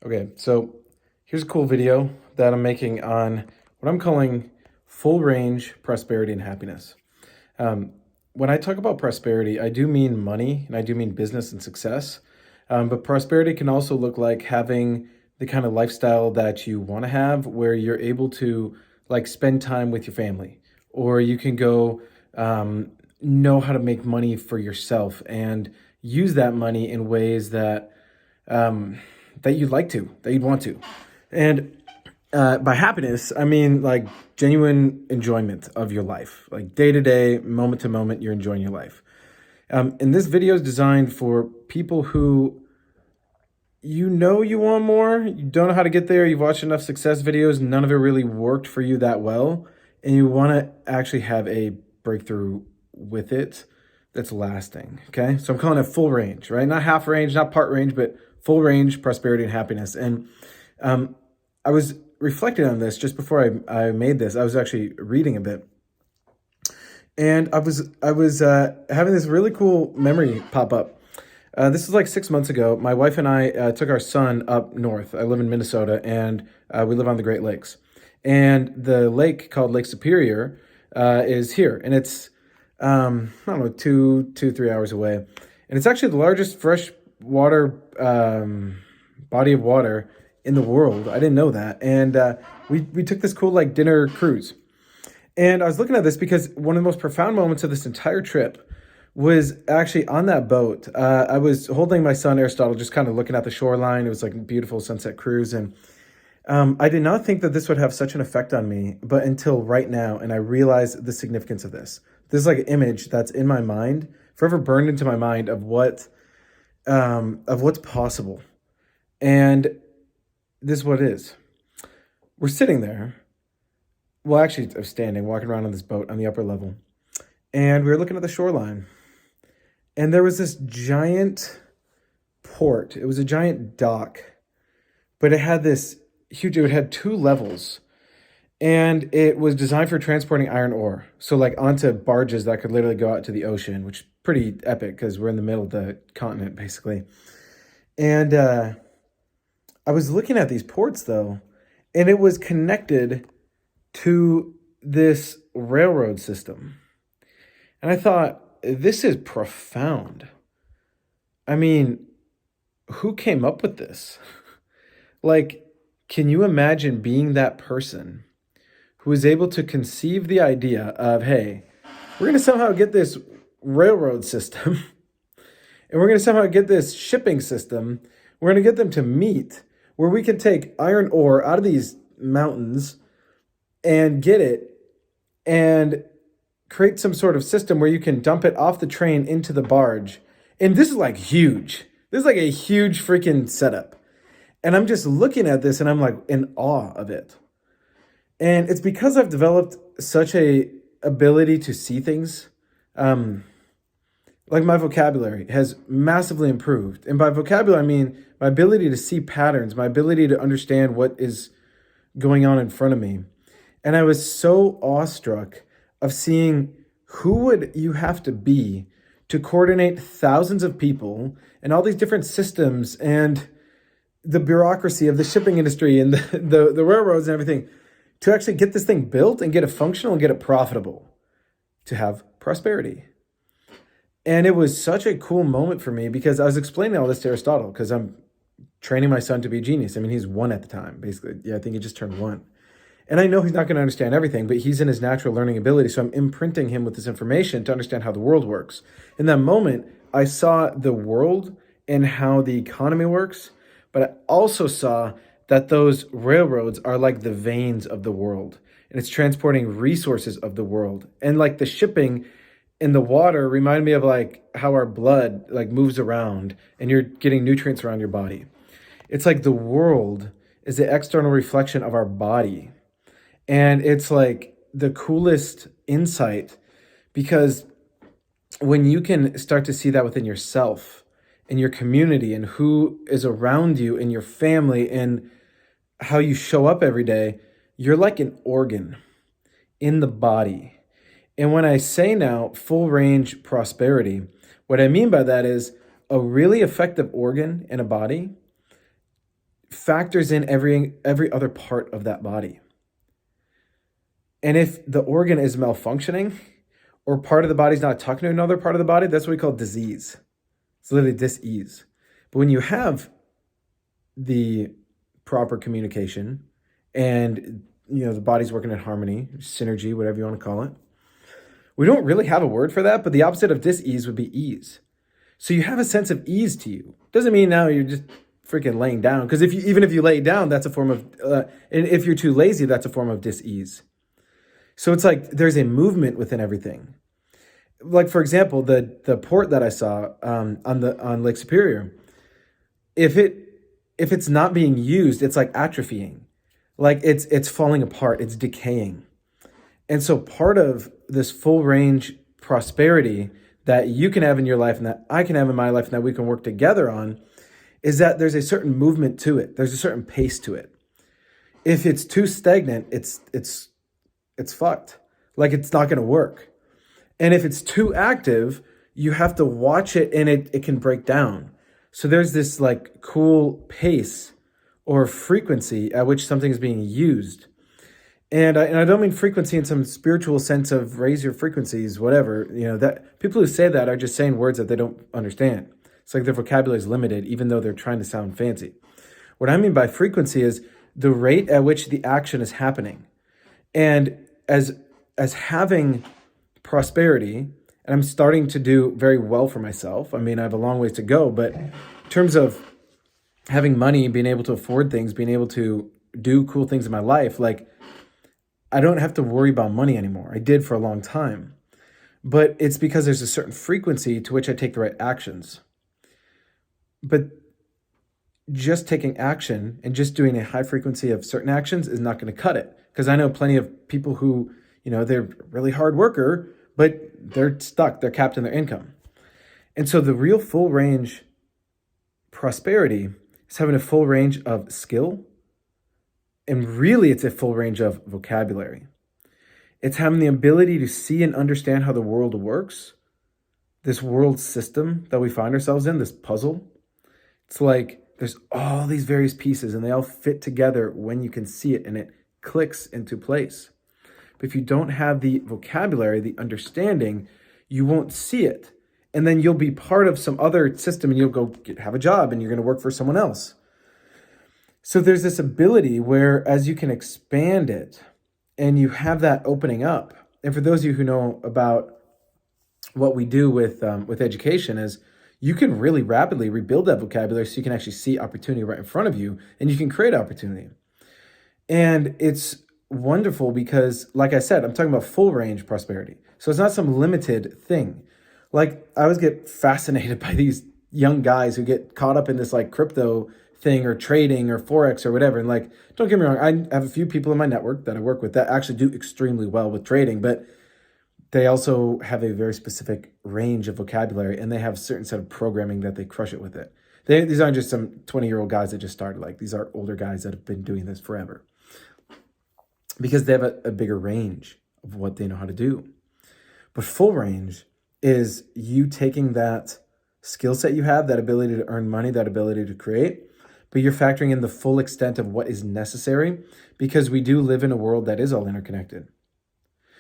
Okay, so here's a cool video that I'm making on what I'm calling full range prosperity and happiness. Um, when I talk about prosperity, I do mean money and I do mean business and success. But prosperity can also look like having the kind of lifestyle that you want to have where you're able to like spend time with your family, or you can go know how to make money for yourself and use that money in ways um, that you'd like to, that you'd want to. And by happiness, I mean like genuine enjoyment of your life, like day to day, moment to moment, you're enjoying your life. And this video is designed for people who you want more, you don't know how to get there, you've watched enough success videos, none of it really worked for you that well, and you want to actually have a breakthrough with it that's lasting. Okay. So I'm calling it full range, right? Not half range, not part range, but full range prosperity and happiness. And um, I was reflecting on this just before I made this. I was actually reading a bit, and I was having this really cool memory pop up. This was like 6 months ago. My wife and I took our son up north. I live in Minnesota, and we live on the Great Lakes. And the lake called Lake Superior is here, and it's I don't know, 3 hours away, and it's actually the largest freshwater body of water in the world. I didn't know that, and we took this cool like dinner cruise. And I was looking at this because one of the most profound moments of this entire trip was actually on that boat. I was holding my son Aristotle, just kind of looking at the shoreline. It was like a beautiful sunset cruise, and I did not think that this would have such an effect on me, but until right now, and I realized the significance of this. This is like an image that's in my mind, forever burned into my mind of what's possible, and this is what it is. We're sitting there. Well, actually, I'm standing, walking around on this boat on the upper level, and we were looking at the shoreline, and there was this giant port. It was a giant dock, but it had this huge. It had two levels, and it was designed for transporting iron ore. So like onto barges that could literally go out to the ocean, which is pretty epic because we're in the middle of the continent basically. And I was looking at these ports though, and it was connected to this railroad system. And I thought, this is profound. I mean, who came up with this? Like, can you imagine being that person who was able to conceive the idea of, hey, we're going to somehow get this railroad system and we're going to somehow get this shipping system. We're going to get them to meet where we can take iron ore out of these mountains and get it and create some sort of system where you can dump it off the train into the barge. And this is like huge. This is like a huge freaking setup. And I'm just looking at this and I'm like in awe of it. And it's because I've developed such a ability to see things. Like my vocabulary has massively improved. And by vocabulary, I mean my ability to see patterns, my ability to understand what is going on in front of me. And I was so awestruck of seeing who would you have to be to coordinate thousands of people and all these different systems and the bureaucracy of the shipping industry and the railroads and everything to actually get this thing built and get it functional and get it profitable, to have prosperity. And it was such a cool moment for me because I was explaining all this to Aristotle because I'm training my son to be a genius. I mean, he's one at the time, basically. Yeah, I think he just turned one. And I know he's not going to understand everything, but he's in his natural learning ability. So I'm imprinting him with this information to understand how the world works. In that moment, I saw the world and how the economy works, but I also saw that those railroads are like the veins of the world, and it's transporting resources of the world. And like the shipping in the water remind me of like how our blood like moves around and you're getting nutrients around your body. It's like the world is the external reflection of our body. And it's like the coolest insight because when you can start to see that within yourself, in your community, and who is around you, in your family, and how you show up every day, you're like an organ in the body. And when I say now full range prosperity, what I mean by that is a really effective organ in a body factors in every other part of that body. And if the organ is malfunctioning or part of the body's not talking to another part of the body, that's what we call disease. It's literally dis-ease. But when you have the proper communication and the body's working in harmony, synergy, whatever you want to call it, we don't really have a word for that, but the opposite of dis-ease would be ease. So you have a sense of ease to you. Doesn't mean now you're just freaking laying down, because even if you lay down, that's a form of, and if you're too lazy, that's a form of dis-ease. So it's like there's a movement within everything. Like, for example, the port that I saw on Lake Superior, if it's not being used, it's like atrophying, like it's falling apart, it's decaying. And so part of this full range prosperity that you can have in your life and that I can have in my life and that we can work together on is that there's a certain movement to it. There's a certain pace to it. If it's too stagnant, it's fucked. Like, it's not going to work. And if it's too active, you have to watch it and it can break down. So there's this like cool pace or frequency at which something is being used. And I don't mean frequency in some spiritual sense of raise your frequencies, whatever. That people who say that are just saying words that they don't understand. It's like their vocabulary is limited, even though they're trying to sound fancy. What I mean by frequency is the rate at which the action is happening. And as having prosperity, and I'm starting to do very well for myself. I mean, I have a long ways to go, but in terms of having money, being able to afford things, being able to do cool things in my life, like, I don't have to worry about money anymore. I did for a long time. But it's because there's a certain frequency to which I take the right actions. But just taking action and just doing a high frequency of certain actions is not going to cut it. Because I know plenty of people who, they're really hard worker, but they're stuck. They're capped in their income. And so the real full range prosperity is having a full range of skill. And really, it's a full range of vocabulary. It's having the ability to see and understand how the world works, this world system that we find ourselves in, this puzzle. It's like there's all these various pieces and they all fit together when you can see it and it clicks into place. But if you don't have the vocabulary, the understanding, you won't see it. And then you'll be part of some other system and you'll go have a job and you're going to work for someone else. So there's this ability where as you can expand it and you have that opening up. And for those of you who know about what we do with education is you can really rapidly rebuild that vocabulary so you can actually see opportunity right in front of you and you can create opportunity. And it's wonderful because, like I said, I'm talking about full range prosperity. So it's not some limited thing. Like, I always get fascinated by these young guys who get caught up in this like crypto thing or trading or Forex or whatever. And like, don't get me wrong, I have a few people in my network that I work with that actually do extremely well with trading, but they also have a very specific range of vocabulary and they have a certain set of programming that they crush it with it. These aren't just some 20-year-old guys that just started. Like, these are older guys that have been doing this forever because they have a bigger range of what they know how to do. But full range is you taking that skill set you have, that ability to earn money, that ability to create, but you're factoring in the full extent of what is necessary because we do live in a world that is all interconnected.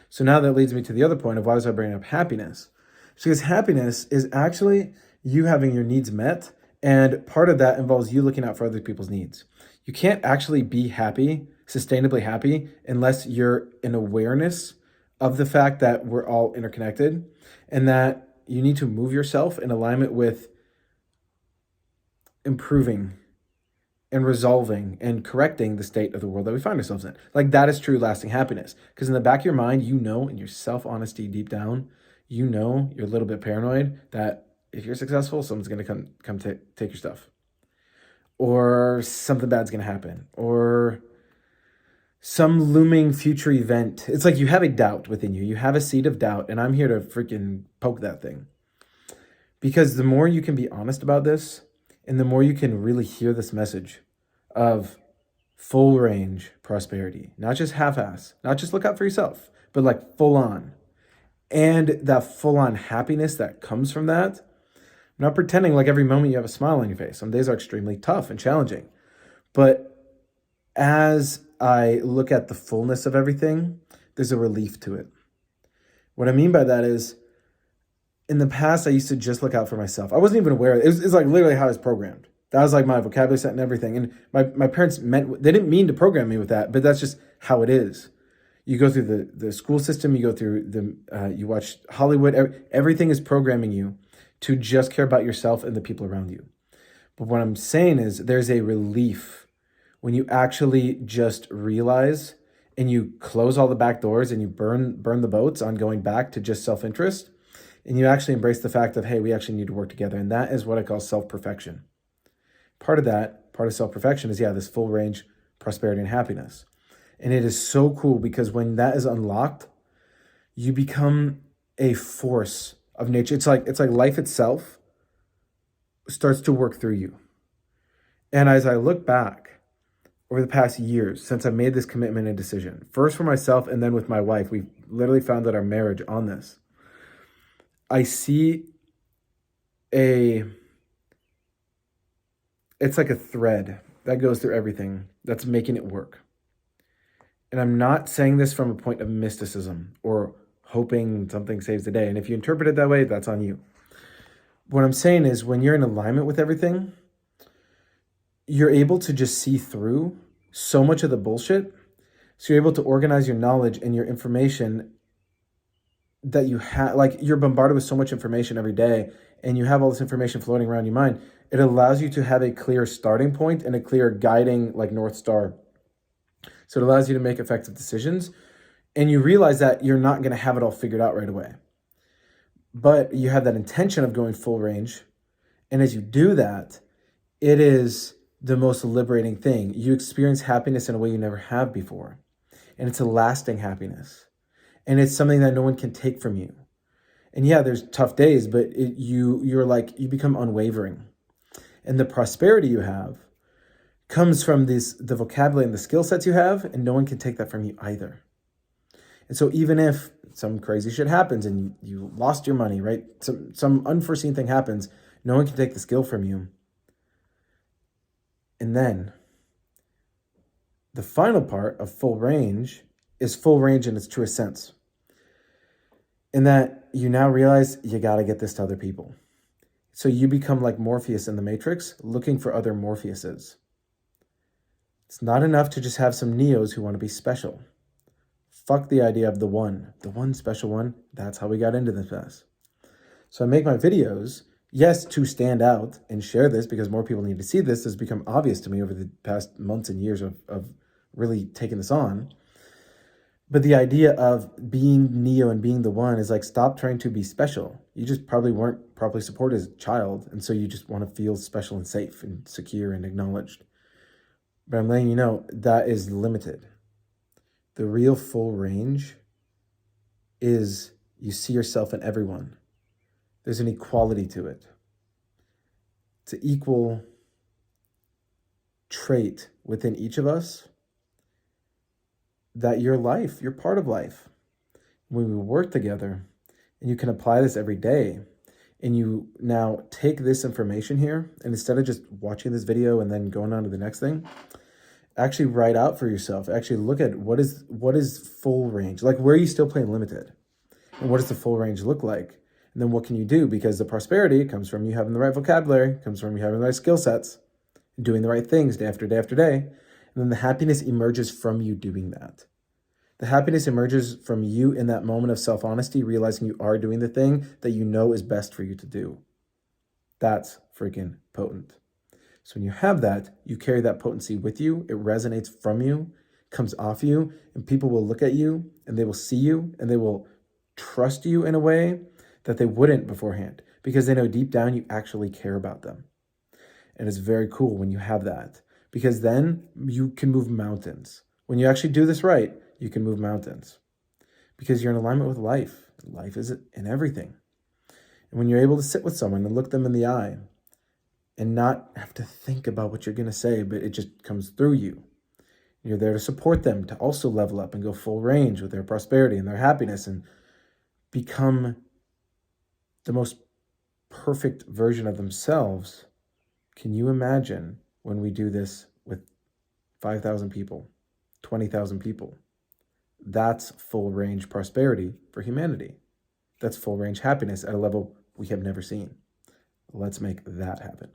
So now that leads me to the other point of why was I bringing up happiness? It's because happiness is actually you having your needs met, and part of that involves you looking out for other people's needs. You can't actually be happy, sustainably happy, unless you're in awareness of the fact that we're all interconnected and that you need to move yourself in alignment with improving and resolving and correcting the state of the world that we find ourselves in. Like, that is true lasting happiness. Because in the back of your mind, in your self-honesty deep down, you're a little bit paranoid that if you're successful, someone's going to come take your stuff. Or something bad's going to happen. Or some looming future event. It's like you have a doubt within you. You have a seed of doubt, and I'm here to freaking poke that thing. Because the more you can be honest about this, and the more you can really hear this message of full range prosperity, not just half-ass, not just look out for yourself, but like full on. And that full on happiness that comes from that. I'm not pretending like every moment you have a smile on your face. Some days are extremely tough and challenging. But as I look at the fullness of everything, there's a relief to it. What I mean by that is, in the past, I used to just look out for myself. I wasn't even aware. It's like literally how I was programmed. That was like my vocabulary set and everything. And my parents they didn't mean to program me with that, but that's just how it is. You go through the school system, you go through you watch Hollywood, everything is programming you to just care about yourself and the people around you. But what I'm saying is there's a relief when you actually just realize and you close all the back doors and you burn the boats on going back to just self-interest, and you actually embrace the fact of, hey, we actually need to work together. And that is what I call self-perfection. Part of self-perfection is, this full range prosperity and happiness. And it is so cool because when that is unlocked, you become a force of nature. It's like life itself starts to work through you. And as I look back over the past years since I made this commitment and decision, first for myself and then with my wife, we literally founded our marriage on this. I see it's like a thread that goes through everything that's making it work. And I'm not saying this from a point of mysticism or hoping something saves the day. And if you interpret it that way, that's on you. What I'm saying is when you're in alignment with everything, you're able to just see through so much of the bullshit. So you're able to organize your knowledge and your information that you have. Like, you're bombarded with so much information every day and you have all this information floating around your mind. It allows you to have a clear starting point and a clear guiding, like, North Star. So it allows you to make effective decisions. And you realize that you're not going to have it all figured out right away. But you have that intention of going full range. And as you do that, it is the most liberating thing. You experience happiness in a way you never have before. And it's a lasting happiness. And it's something that no one can take from you. And there's tough days, but you become unwavering. And the prosperity you have comes from the vocabulary and the skill sets you have, and no one can take that from you either. And so even if some crazy shit happens and you lost your money, right? Some unforeseen thing happens, no one can take the skill from you. And then the final part of full range is full range in its truest sense. In that you now realize you got to get this to other people. So you become like Morpheus in the Matrix, looking for other Morpheuses. It's not enough to just have some Neos who want to be special. Fuck the idea of the one special one. That's how we got into this mess. So I make my videos, yes, to stand out and share this because more people need to see this. This has become obvious to me over the past months and years of really taking this on. But the idea of being Neo and being the one is like, stop trying to be special. You just probably weren't properly supported as a child. And so you just want to feel special and safe and secure and acknowledged. But I'm letting you know that is limited. The real full range is you see yourself in everyone. There's an equality to it. It's an equal trait within each of us that you're part of life. When we work together, and you can apply this every day, and you now take this information here, and instead of just watching this video and then going on to the next thing, actually write out for yourself. Actually look at what is full range. Like, where are you still playing limited? And what does the full range look like? And then what can you do? Because the prosperity comes from you having the right vocabulary, comes from you having the right skill sets, doing the right things day after day after day. And then the happiness emerges from you doing that. The happiness emerges from you in that moment of self-honesty, realizing you are doing the thing that you know is best for you to do. That's freaking potent. So when you have that, you carry that potency with you. It resonates from you, comes off you, and people will look at you and they will see you and they will trust you in a way that they wouldn't beforehand because they know deep down you actually care about them. And it's very cool when you have that because then you can move mountains. When you actually do this right, you can move mountains because you're in alignment with life. Life is in everything. And when you're able to sit with someone and look them in the eye and not have to think about what you're going to say, but it just comes through you. You're there to support them to also level up and go full range with their prosperity and their happiness and become the most perfect version of themselves. Can you imagine when we do this with 5,000 people, 20,000 people. That's full range prosperity for humanity. That's full range happiness at a level we have never seen. Let's make that happen.